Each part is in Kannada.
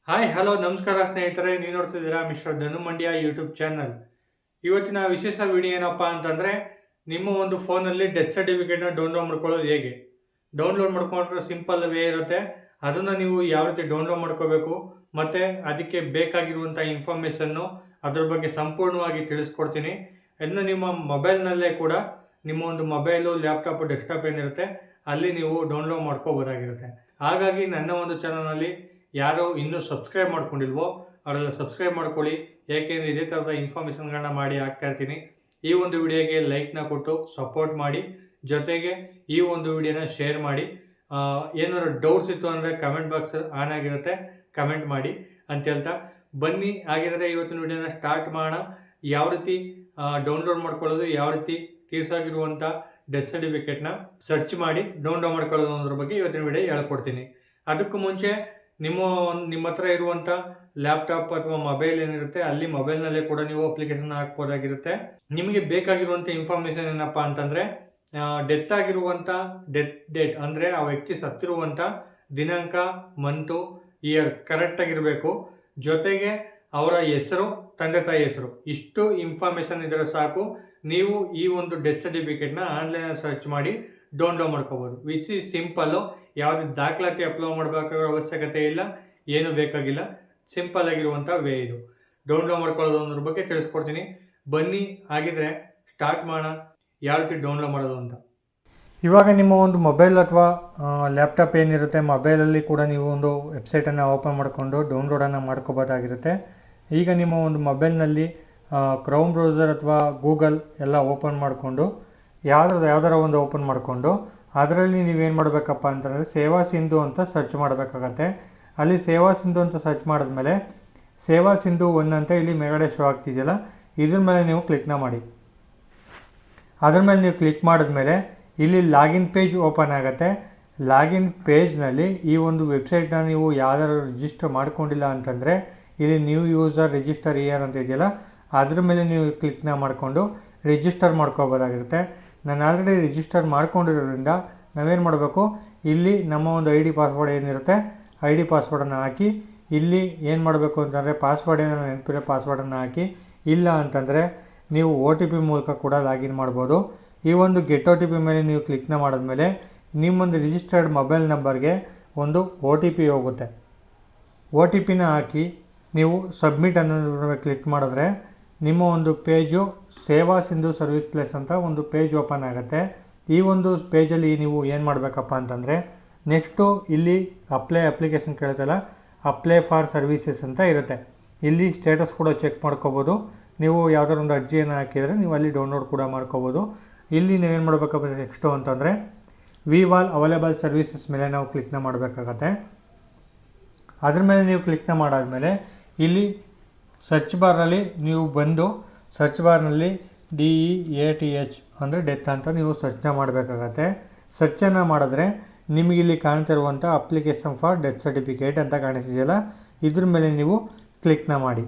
ಹಾಯ್ ಹಲೋ ನಮಸ್ಕಾರ ಸ್ನೇಹಿತರೆ, ನೀವು ನೋಡ್ತಿದ್ದೀರಾ ಮಿಸ್ಟರ್ ಧನು ಮಂಡ್ಯ ಯೂಟ್ಯೂಬ್ ಚಾನಲ್. ಇವತ್ತಿನ ವಿಶೇಷ ವಿಡಿಯೋ ಏನಪ್ಪ ಅಂತಂದರೆ, ನಿಮ್ಮ ಒಂದು ಫೋನಲ್ಲಿ ಡೆತ್ ಸರ್ಟಿಫಿಕೇಟ್ನ ಡೌನ್ಲೋಡ್ ಮಾಡ್ಕೊಳ್ಳೋದು ಹೇಗೆ. ಡೌನ್ಲೋಡ್ ಮಾಡ್ಕೊಂಡ್ರೆ ಸಿಂಪಲ್ ವೇ ಇರುತ್ತೆ. ಅದನ್ನು ನೀವು ಯಾವ ರೀತಿ ಡೌನ್ಲೋಡ್ ಮಾಡ್ಕೋಬೇಕು ಮತ್ತು ಅದಕ್ಕೆ ಬೇಕಾಗಿರುವಂಥ ಇನ್ಫಾರ್ಮೇಷನ್ನು ಅದ್ರ ಬಗ್ಗೆ ಸಂಪೂರ್ಣವಾಗಿ ತಿಳಿಸ್ಕೊಡ್ತೀನಿ. ಅದನ್ನು ನಿಮ್ಮ ಮೊಬೈಲ್ನಲ್ಲೇ ಕೂಡ ನಿಮ್ಮ ಒಂದು ಮೊಬೈಲು, ಲ್ಯಾಪ್ಟಾಪು, ಡೆಸ್ಕ್ಟಾಪ್ ಏನಿರುತ್ತೆ ಅಲ್ಲಿ ನೀವು ಡೌನ್ಲೋಡ್ ಮಾಡ್ಕೋಬೋದಾಗಿರುತ್ತೆ. ಹಾಗಾಗಿ ನನ್ನ ಒಂದು ಚಾನಲ್ನಲ್ಲಿ ಯಾರು ಇನ್ನೂ ಸಬ್ಸ್ಕ್ರೈಬ್ ಮಾಡ್ಕೊಂಡಿಲ್ವೋ ಅವರೆಲ್ಲ ಸಬ್ಸ್ಕ್ರೈಬ್ ಮಾಡ್ಕೊಳ್ಳಿ. ಏಕೆಂದರೆ ಇದೇ ಥರದ ಇನ್ಫಾರ್ಮೇಷನ್ಗಳನ್ನ ಮಾಡಿ ಹಾಕ್ತಾ ಇರ್ತೀನಿ. ಈ ಒಂದು ವಿಡಿಯೋಗೆ ಲೈಕ್ನ ಕೊಟ್ಟು ಸಪೋರ್ಟ್ ಮಾಡಿ, ಜೊತೆಗೆ ಈ ಒಂದು ವಿಡಿಯೋನ ಶೇರ್ ಮಾಡಿ. ಏನಾದ್ರು ಡೌಟ್ಸ್ ಇತ್ತು ಅಂದರೆ ಕಮೆಂಟ್ ಬಾಕ್ಸ್ ಆನ್ ಆಗಿರುತ್ತೆ, ಕಮೆಂಟ್ ಮಾಡಿ ಅಂತ ಹೇಳ್ತಾ ಬನ್ನಿ. ಹಾಗಿದ್ರೆ ಇವತ್ತಿನ ವಿಡಿಯೋನ ಸ್ಟಾರ್ಟ್ ಮಾಡೋಣ. ಯಾವ ರೀತಿ ಡೌನ್ಲೋಡ್ ಮಾಡ್ಕೊಳ್ಳೋದು, ಯಾವ ರೀತಿ ತೀರ್ಸಾಗಿರುವಂಥ ಡೆತ್ ಸರ್ಟಿಫಿಕೇಟ್ನ ಸರ್ಚ್ ಮಾಡಿ ಡೌನ್ಲೋಡ್ ಮಾಡ್ಕೊಳ್ಳೋದು ಅನ್ನೋದ್ರ ಬಗ್ಗೆ ಇವತ್ತಿನ ವಿಡಿಯೋ ಹೇಳ್ಕೊಡ್ತೀನಿ. ಅದಕ್ಕೂ ಮುಂಚೆ ನಿಮ್ಮ ಹತ್ರ ಇರುವಂಥ ಲ್ಯಾಪ್ಟಾಪ್ ಅಥವಾ ಮೊಬೈಲ್ ಏನಿರುತ್ತೆ ಅಲ್ಲಿ ಮೊಬೈಲ್ನಲ್ಲೇ ಕೂಡ ನೀವು ಅಪ್ಲಿಕೇಶನ್ ಹಾಕ್ಬೋದಾಗಿರುತ್ತೆ. ನಿಮಗೆ ಬೇಕಾಗಿರುವಂಥ ಇನ್ಫಾರ್ಮೇಷನ್ ಏನಪ್ಪ ಅಂತಂದರೆ, ಡೆತ್ ಆಗಿರುವಂಥ ಡೇಟ್ ಅಂದರೆ ಆ ವ್ಯಕ್ತಿ ಸತ್ತಿರುವಂಥ ದಿನಾಂಕ, ಮಂತು, ಇಯರ್ ಕರೆಕ್ಟಾಗಿರಬೇಕು. ಜೊತೆಗೆ ಅವರ ಹೆಸರು, ತಂದೆ ತಾಯಿ ಹೆಸರು, ಇಷ್ಟು ಇನ್ಫಾರ್ಮೇಷನ್ ಇದ್ದರೆ ಸಾಕು. ನೀವು ಈ ಒಂದು ಡೆತ್ ಸರ್ಟಿಫಿಕೇಟ್ನ ಆನ್ಲೈನಲ್ಲಿ ಸರ್ಚ್ ಮಾಡಿ ಡೌನ್ಲೋಡ್ ಮಾಡ್ಕೋಬೋದು. Which is simple. ಯಾವುದೇ ದಾಖಲಾತಿ ಅಪ್ಲೋಡ್ ಮಾಡಬೇಕಾಗಿರೋ ಅವಶ್ಯಕತೆ ಇಲ್ಲ, ಏನೂ ಬೇಕಾಗಿಲ್ಲ. ಸಿಂಪಲ್ ಆಗಿರುವಂಥ ವೇ ಇದು. ಡೌನ್ಲೋಡ್ ಮಾಡ್ಕೊಳ್ಳೋದು ಅನ್ನೋದ್ರ ಬಗ್ಗೆ ತಿಳಿಸ್ಕೊಡ್ತೀನಿ. ಬನ್ನಿ ಹಾಗಿದ್ರೆ ಸ್ಟಾರ್ಟ್ ಮಾಡೋಣ ಯಾವ ರೀತಿ ಡೌನ್ಲೋಡ್ ಮಾಡೋದು ಅಂತ. ಇವಾಗ ನಿಮ್ಮ ಒಂದು ಮೊಬೈಲ್ ಅಥವಾ ಲ್ಯಾಪ್ಟಾಪ್ ಏನಿರುತ್ತೆ ಮೊಬೈಲಲ್ಲಿ ಕೂಡ ನೀವು ಒಂದು ವೆಬ್ಸೈಟನ್ನು ಓಪನ್ ಮಾಡಿಕೊಂಡು ಡೌನ್ಲೋಡನ್ನು ಮಾಡ್ಕೋಬೋದಾಗಿರುತ್ತೆ. ಈಗ ನಿಮ್ಮ ಒಂದು ಮೊಬೈಲ್ನಲ್ಲಿ ಕ್ರೌಮ್ ಬ್ರೌಸರ್ ಅಥವಾ ಗೂಗಲ್ ಎಲ್ಲ ಓಪನ್ ಮಾಡಿಕೊಂಡು ಯಾವ್ದಾರ ಒಂದು ಓಪನ್ ಮಾಡಿಕೊಂಡು ಅದರಲ್ಲಿ ನೀವೇನು ಮಾಡಬೇಕಪ್ಪ ಅಂತಂದರೆ ಸೇವಾ ಸಿಂಧು ಅಂತ ಸರ್ಚ್ ಮಾಡಬೇಕಾಗತ್ತೆ. ಅಲ್ಲಿ ಸೇವಾ ಸಿಂಧು ಅಂತ ಸರ್ಚ್ ಮಾಡಿದ್ಮೇಲೆ ಸೇವಾ ಸಿಂಧು 1 ಅಂತ ಇಲ್ಲಿ ಮೇಲ್ಗಡೆ ಶೋ ಆಗ್ತಿದೆಯಲ್ಲ, ಇದ್ರ ಮೇಲೆ ನೀವು ಕ್ಲಿಕ್ನ ಮಾಡಿ. ಅದ್ರ ಮೇಲೆ ನೀವು ಕ್ಲಿಕ್ ಮಾಡಿದ್ಮೇಲೆ ಇಲ್ಲಿ ಲಾಗಿನ್ ಪೇಜ್ ಓಪನ್ ಆಗುತ್ತೆ. ಲಾಗಿನ್ ಪೇಜ್ನಲ್ಲಿ ಈ ಒಂದು ವೆಬ್ಸೈಟ್ನ ನೀವು ಯಾವ್ದಾದ್ರು ರಿಜಿಸ್ಟರ್ ಮಾಡ್ಕೊಂಡಿಲ್ಲ ಅಂತಂದರೆ ಇಲ್ಲಿ ನ್ಯೂ ಯೂಸರ್ ರಿಜಿಸ್ಟರ್ ಇಯರ್ ಅಂತ ಇದೆಯಲ್ಲ, ಅದ್ರ ಮೇಲೆ ನೀವು ಕ್ಲಿಕ್ನ ಮಾಡಿಕೊಂಡು ರಿಜಿಸ್ಟರ್ ಮಾಡ್ಕೋಬೋದಾಗಿರುತ್ತೆ. ನಾನು ಆಲ್ರೆಡಿ ರಿಜಿಸ್ಟರ್ ಮಾಡ್ಕೊಂಡಿರೋದ್ರಿಂದ ನಾವೇನು ಮಾಡಬೇಕು, ಇಲ್ಲಿ ನಮ್ಮ ಒಂದು ಐ ಡಿ ಪಾಸ್ವರ್ಡ್ ಏನಿರುತ್ತೆ ಐ ಡಿ ಪಾಸ್ವರ್ಡನ್ನು ಹಾಕಿ, ಇಲ್ಲಿ ಏನು ಮಾಡಬೇಕು ಅಂತಂದರೆ ಪಾಸ್ವರ್ಡ್ ಏನಾದ್ರು ನೆನಪಿರೋ ಪಾಸ್ವರ್ಡನ್ನು ಹಾಕಿ, ಇಲ್ಲ ಅಂತಂದರೆ ನೀವು OTP ಮೂಲಕ ಕೂಡ ಲಾಗಿನ್ ಮಾಡ್ಬೋದು. ಈ ಒಂದು ಗೆಟ್ OTP ಮೇಲೆ ನೀವು ಕ್ಲಿಕ್ನ ಮಾಡಿದ್ಮೇಲೆ ನಿಮ್ಮೊಂದು ರಿಜಿಸ್ಟರ್ಡ್ ಮೊಬೈಲ್ ನಂಬರ್ಗೆ ಒಂದು OTP ಹೋಗುತ್ತೆ. OTPನ ಹಾಕಿ ನೀವು ಸಬ್ಮಿಟ್ ಅನ್ನೋದ್ರ ಮೇಲೆ ಕ್ಲಿಕ್ ಮಾಡಿದ್ರೆ ನಿಮ್ಮ ಒಂದು ಪೇಜು ಸೇವಾ ಸಿಂಧು ಸರ್ವಿಸ್ ಪ್ಲೇಸ್ ಅಂತ ಒಂದು ಪೇಜ್ ಓಪನ್ ಆಗುತ್ತೆ. ಈ ಒಂದು ಪೇಜಲ್ಲಿ ನೀವು ಏನು ಮಾಡಬೇಕಪ್ಪ ಅಂತಂದರೆ, ನೆಕ್ಸ್ಟು ಇಲ್ಲಿ ಅಪ್ಲಿಕೇಶನ್ ಕೇಳುತ್ತಲ್ಲ, ಅಪ್ಲೈ ಫಾರ್ ಸರ್ವೀಸಸ್ ಅಂತ ಇರುತ್ತೆ. ಇಲ್ಲಿ ಸ್ಟೇಟಸ್ ಕೂಡ ಚೆಕ್ ಮಾಡ್ಕೋಬೋದು. ನೀವು ಯಾವುದಾದ್ರು ಒಂದು ಅರ್ಜಿಯನ್ನು ಹಾಕಿದರೆ ನೀವು ಅಲ್ಲಿ ಡೌನ್ಲೋಡ್ ಕೂಡ ಮಾಡ್ಕೋಬೋದು. ಇಲ್ಲಿ ನೀವೇನು ಮಾಡಬೇಕಪ್ಪ ನೆಕ್ಸ್ಟು ಅಂತಂದರೆ ಆಲ್ ಅವೈಲೇಬಲ್ ಸರ್ವೀಸಸ್ ಮೇಲೆ ನಾವು ಕ್ಲಿಕ್ನ ಮಾಡಬೇಕಾಗತ್ತೆ. ಅದ್ರ ಮೇಲೆ ನೀವು ಕ್ಲಿಕ್ನ ಮಾಡಾದಮೇಲೆ ಇಲ್ಲಿ ಸರ್ಚ್ ಬಾರಲ್ಲಿ ನೀವು ಬಂದು ಸರ್ಚ್ ಬಾರ್ನಲ್ಲಿ DEATH ಅಂದರೆ ಡೆತ್ ಅಂತ ನೀವು ಸರ್ಚ್ನ ಮಾಡಬೇಕಾಗತ್ತೆ. ಸರ್ಚನ್ನು ಮಾಡಿದ್ರೆ ನಿಮಗೆ ಇಲ್ಲಿ ಕಾಣ್ತಿರುವಂಥ ಅಪ್ಲಿಕೇಶನ್ ಫಾರ್ ಡೆತ್ ಸರ್ಟಿಫಿಕೇಟ್ ಅಂತ ಕಾಣಿಸಿದೆಯಲ್ಲ, ಇದ್ರ ಮೇಲೆ ನೀವು ಕ್ಲಿಕ್ನ ಮಾಡಿ.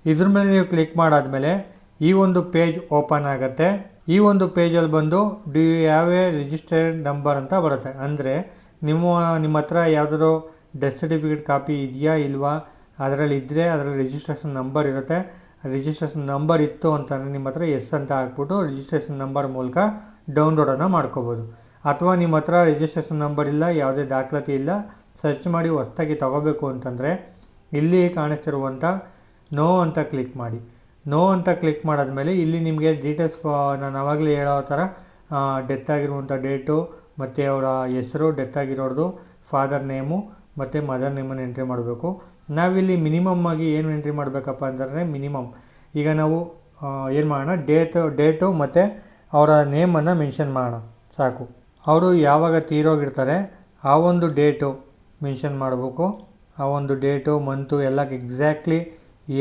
ಇದ್ರ ಮೇಲೆ ನೀವು ಕ್ಲಿಕ್ ಮಾಡಾದಮೇಲೆ ಈ ಒಂದು ಪೇಜ್ ಓಪನ್ ಆಗುತ್ತೆ. ಈ ಒಂದು ಪೇಜಲ್ಲಿ ಬಂದು do you have a registered number ಅಂತ ಬರುತ್ತೆ. ಅಂದರೆ ನಿಮ್ಮ ಹತ್ರ ಯಾವುದಾದ್ರು ಡೆತ್ ಸರ್ಟಿಫಿಕೇಟ್ ಕಾಪಿ ಇದೆಯಾ ಇಲ್ವಾ, ಅದರಲ್ಲಿ ಇದ್ದರೆ ಅದರಲ್ಲಿ ರಿಜಿಸ್ಟ್ರೇಷನ್ ನಂಬರ್ ಇರುತ್ತೆ. ರಿಜಿಸ್ಟ್ರೇಷನ್ ನಂಬರ್ ಇತ್ತು ಅಂತಂದರೆ ನಿಮ್ಮ ಹತ್ರ ಎಸ್ ಅಂತ ಹಾಕ್ಬಿಟ್ಟು ರಿಜಿಸ್ಟ್ರೇಷನ್ ನಂಬರ್ ಮೂಲಕ ಡೌನ್ಲೋಡನ್ನು ಮಾಡ್ಕೋಬೋದು. ಅಥವಾ ನಿಮ್ಮ ಹತ್ರ ರಿಜಿಸ್ಟ್ರೇಷನ್ ನಂಬರ್ ಇಲ್ಲ, ಯಾವುದೇ ದಾಖಲಾತಿ ಇಲ್ಲ, ಸರ್ಚ್ ಮಾಡಿ ಹೊಸದಾಗಿ ತೊಗೋಬೇಕು ಅಂತಂದರೆ ಇಲ್ಲಿ ಕಾಣಿಸ್ತಿರುವಂಥ ನೋ ಅಂತ ಕ್ಲಿಕ್ ಮಾಡಿ. ನೋ ಅಂತ ಕ್ಲಿಕ್ ಮಾಡಾದ್ಮೇಲೆ ಇಲ್ಲಿ ನಿಮಗೆ ಡೀಟೇಲ್ಸ್ ನಾನು ಆವಾಗಲೇ ಹೇಳೋ ಥರ ಡೆತ್ ಆಗಿರುವಂಥ ಡೇಟು ಮತ್ತು ಅವರ ಹೆಸರು, ಡೆತ್ ಆಗಿರೋದು, ಫಾದರ್ ನೇಮು ಮತ್ತು ಮದರ್ ನೇಮನ್ನು ಎಂಟ್ರಿ ಮಾಡಬೇಕು. ನಾವಿಲ್ಲಿ ಮಿನಿಮಮ್ ಆಗಿ ಏನು ಎಂಟ್ರಿ ಮಾಡಬೇಕಪ್ಪ ಅಂತಂದರೆ ಈಗ ನಾವು ಏನು ಮಾಡೋಣ, ಡೇಟು ಮತ್ತು ಅವರ ನೇಮನ್ನು ಮೆನ್ಷನ್ ಮಾಡೋಣ ಸಾಕು. ಅವರು ಯಾವಾಗ ತೀರೋಗಿರ್ತಾರೆ ಆ ಒಂದು ಡೇಟು ಮೆನ್ಷನ್ ಮಾಡಬೇಕು. ಆ ಒಂದು ಡೇಟು, ಮಂತು ಎಲ್ಲ ಎಕ್ಸಾಕ್ಟ್ಲಿ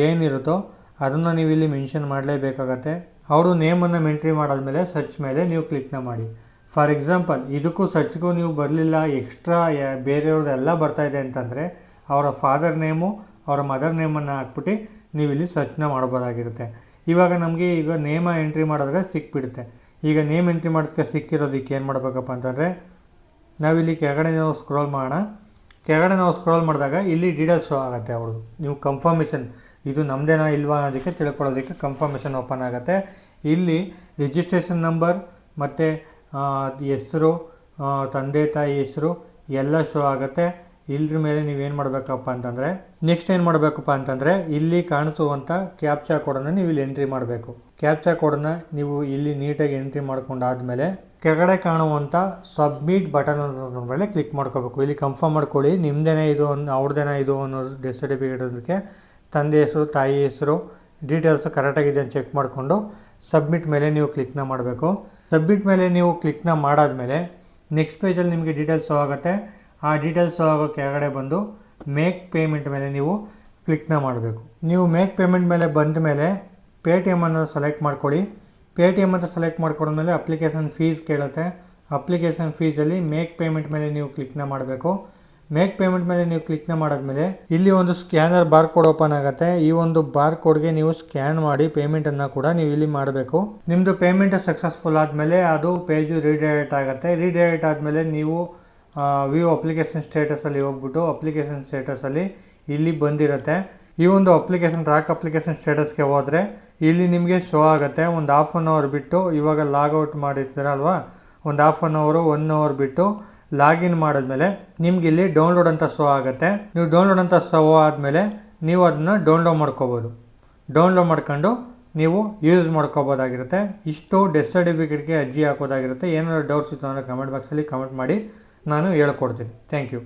ಏನಿರುತ್ತೋ ಅದನ್ನು ನೀವು ಇಲ್ಲಿ ಮೆನ್ಷನ್ ಮಾಡಲೇಬೇಕಾಗತ್ತೆ. ಅವರು ನೇಮನ್ನು ಎಂಟ್ರಿ ಮಾಡಾದ್ಮೇಲೆ ಸರ್ಚ್ ಮೇಲೆ ನೀವು ಕ್ಲಿಕ್ನ ಮಾಡಿ. ಫಾರ್ ಎಕ್ಸಾಂಪಲ್ ಇದಕ್ಕೂ ಸರ್ಚ್ಗೂ ನೀವು ಬರಲಿಲ್ಲ, ಎಕ್ಸ್ಟ್ರಾ ಬೇರೆಯವ್ರದ್ದೆಲ್ಲ ಬರ್ತಾಯಿದೆ ಅಂತಂದರೆ ಅವರ ಫಾದರ್ ನೇಮು, ಅವರ ಮದರ್ ನೇಮನ್ನು ಹಾಕ್ಬಿಟ್ಟು ನೀವು ಇಲ್ಲಿ ಸರ್ಚ್ನ ಮಾಡ್ಬೋದಾಗಿರುತ್ತೆ. ಇವಾಗ ನಮಗೆ ಈಗ ನೇಮ ಎಂಟ್ರಿ ಮಾಡಿದ್ರೆ ಸಿಕ್ಬಿಡುತ್ತೆ. ಈಗ ನೇಮ್ ಎಂಟ್ರಿ ಮಾಡೋದಕ್ಕೆ ಸಿಕ್ಕಿರೋದಕ್ಕೆ ಏನು ಮಾಡಬೇಕಪ್ಪ ಅಂತಂದರೆ ನಾವಿಲ್ಲಿ ಕೆಳಗಡೆ ನಾವು ಸ್ಕ್ರೋಲ್ ಮಾಡೋಣ. ಕೆಳಗಡೆ ನಾವು ಸ್ಕ್ರೋಲ್ ಮಾಡಿದಾಗ ಇಲ್ಲಿ ಡೀಟೇಲ್ಸ್ ಶೋ ಆಗುತ್ತೆ ಅವ್ರದ್ದು. ನೀವು ಕನ್ಫರ್ಮೇಷನ್ ಇದು ನಮ್ಮದೇನಾ ಇಲ್ವಾ ಅನ್ನೋದಕ್ಕೆ ತಿಳ್ಕೊಳ್ಳೋದಕ್ಕೆ ಕನ್ಫರ್ಮೇಷನ್ ಓಪನ್ ಆಗುತ್ತೆ. ಇಲ್ಲಿ ರಿಜಿಸ್ಟ್ರೇಷನ್ ನಂಬರ್ ಮತ್ತು ಹೆಸರು, ತಂದೆ ತಾಯಿ ಹೆಸರು ಎಲ್ಲ ಶೋ ಆಗುತ್ತೆ. ಇದ್ರ ಮೇಲೆ ನೀವೇನು ಮಾಡಬೇಕಪ್ಪ ಅಂತಂದರೆ ನೆಕ್ಸ್ಟ್ ಏನು ಮಾಡಬೇಕಪ್ಪ ಅಂತಂದರೆ ಇಲ್ಲಿ ಕಾಣಿಸುವಂಥ ಕ್ಯಾಪ್ಚಾ ಕೋಡನ್ನು ನೀವು ಇಲ್ಲಿ ಎಂಟ್ರಿ ಮಾಡಬೇಕು. ಕ್ಯಾಪ್ಚಾ ಕೋಡನ್ನು ನೀವು ಇಲ್ಲಿ ನೀಟಾಗಿ ಎಂಟ್ರಿ ಮಾಡ್ಕೊಂಡಾದ್ಮೇಲೆ ಕೆಳಗಡೆ ಕಾಣುವಂಥ ಸಬ್ಮಿಟ್ ಬಟನ್ ಅನ್ನೋದ್ರ ಮೇಲೆ ಕ್ಲಿಕ್ ಮಾಡ್ಕೋಬೇಕು. ಇಲ್ಲಿ ಕನ್ಫರ್ಮ್ ಮಾಡ್ಕೊಳ್ಳಿ ನಿಮ್ಮದೇನೇ ಇದು ಅವ್ರದ್ದೇನೇ ಇದು ಅನ್ನೋದು ಡೆತ್ ಸರ್ಟಿಫಿಕೇಟ್ ಅದಕ್ಕೆ ತಂದೆ ಹೆಸರು, ತಾಯಿ ಹೆಸರು ಡೀಟೇಲ್ಸ್ ಕರೆಕ್ಟಾಗಿದೆ ಅಂತ ಚೆಕ್ ಮಾಡಿಕೊಂಡು ಸಬ್ಮಿಟ್ ಮೇಲೆ ನೀವು ಕ್ಲಿಕ್ನ ಮಾಡಬೇಕು. ಸಬ್ಮಿಟ್ ಮೇಲೆ ನೀವು ಕ್ಲಿಕ್ನ ಮಾಡಾದಮೇಲೆ ನೆಕ್ಸ್ಟ್ ಪೇಜಲ್ಲಿ ನಿಮಗೆ ಡೀಟೇಲ್ಸ್ ಆಗುತ್ತೆ. ಆ ಡೀಟೇಲ್ಸ್ ಆಗೋ ಕೆಳಗಡೆ ಬಂದು ಮೇಕ್ ಪೇಮೆಂಟ್ ಮೇಲೆ ನೀವು ಕ್ಲಿಕ್ನ ಮಾಡಬೇಕು. ನೀವು ಮೇಕ್ ಪೇಮೆಂಟ್ ಮೇಲೆ ಬಂದ ಮೇಲೆ ಪೇಟಿಎಮ್ ಅನ್ನು ಸೆಲೆಕ್ಟ್ ಮಾಡ್ಕೊಳ್ಳಿ. ಪೇಟಿಎಮ್ ಅಂತ ಸೆಲೆಕ್ಟ್ ಮಾಡ್ಕೊಂಡ್ಮೇಲೆ ಅಪ್ಲಿಕೇಶನ್ ಫೀಸ್ ಕೇಳುತ್ತೆ. ಅಪ್ಲಿಕೇಶನ್ ಫೀಸಲ್ಲಿ ಮೇಕ್ ಪೇಮೆಂಟ್ ಮೇಲೆ ನೀವು ಕ್ಲಿಕ್ನ ಮಾಡಬೇಕು. ಮೇಕ್ ಪೇಮೆಂಟ್ ಮೇಲೆ ನೀವು ಕ್ಲಿಕ್ನ ಮಾಡಾದ್ಮೇಲೆ ಇಲ್ಲಿ ಒಂದು ಸ್ಕ್ಯಾನರ್ ಬಾರ್ ಕೋಡ್ ಓಪನ್ ಆಗುತ್ತೆ. ಈ ಒಂದು ಬಾರ್ ಕೋಡ್ಗೆ ನೀವು ಸ್ಕ್ಯಾನ್ ಮಾಡಿ ಪೇಮೆಂಟನ್ನು ಕೂಡ ನೀವು ಇಲ್ಲಿ ಮಾಡಬೇಕು. ನಿಮ್ಮದು ಪೇಮೆಂಟ್ ಸಕ್ಸಸ್ಫುಲ್ ಆದಮೇಲೆ ಅದು ಪೇಜು ರೀಡೈರೆಕ್ಟ್ ಆಗುತ್ತೆ. ರೀಡೈರೆಕ್ಟ್ ಆದಮೇಲೆ ನೀವು ವ್ಯೂ ಅಪ್ಲಿಕೇಶನ್ ಸ್ಟೇಟಸಲ್ಲಿ ಹೋಗ್ಬಿಟ್ಟು ಅಪ್ಲಿಕೇಶನ್ ಸ್ಟೇಟಸಲ್ಲಿ ಇಲ್ಲಿ ಬಂದಿರುತ್ತೆ. ಈ ಒಂದು ಅಪ್ಲಿಕೇಶನ್ ಟ್ರ್ಯಾಕ್ ಅಪ್ಲಿಕೇಶನ್ ಸ್ಟೇಟಸ್ಗೆ ಹೋದರೆ ಇಲ್ಲಿ ನಿಮಗೆ ಶೋ ಆಗುತ್ತೆ. ಒಂದು ಹಾಫ್ ಆನ್ ಅವರ್ ಬಿಟ್ಟು ಇವಾಗ ಲಾಗೌಟ್ ಮಾಡಿರ್ತೀರಲ್ವಾ, ಒಂದು ಹಾಫ್ ಆನ್ ಅವರು 1 ಅವರ್ ಬಿಟ್ಟು ಲಾಗಿನ್ ಮಾಡಿದ್ಮೇಲೆ ನಿಮ್ಗೆ ಇಲ್ಲಿ ಡೌನ್ಲೋಡ್ ಅಂತ ಶೋ ಆಗುತ್ತೆ. ನೀವು ಡೌನ್ಲೋಡ್ ಅಂತ ಶೋ ಆದಮೇಲೆ ನೀವು ಅದನ್ನು ಡೌನ್ಲೋಡ್ ಮಾಡ್ಕೋಬೋದು. ಡೌನ್ಲೋಡ್ ಮಾಡ್ಕೊಂಡು ನೀವು ಯೂಸ್ ಮಾಡ್ಕೋಬೋದಾಗಿರುತ್ತೆ. ಇಷ್ಟು ಡೆತ್ ಸರ್ಟಿಫಿಕೇಟ್ಗೆ ಅರ್ಜಿ ಹಾಕೋದಾಗಿರುತ್ತೆ. ಏನಾದರೂ ಡೌಟ್ಸ್ ಇತ್ತು ಅಂದರೆ ಕಮೆಂಟ್ ಬಾಕ್ಸಲ್ಲಿ ಕಮೆಂಟ್ ಮಾಡಿ, ನಾನು ಹೇಳ್ಕೊಡ್ತೀನಿ. Thank you.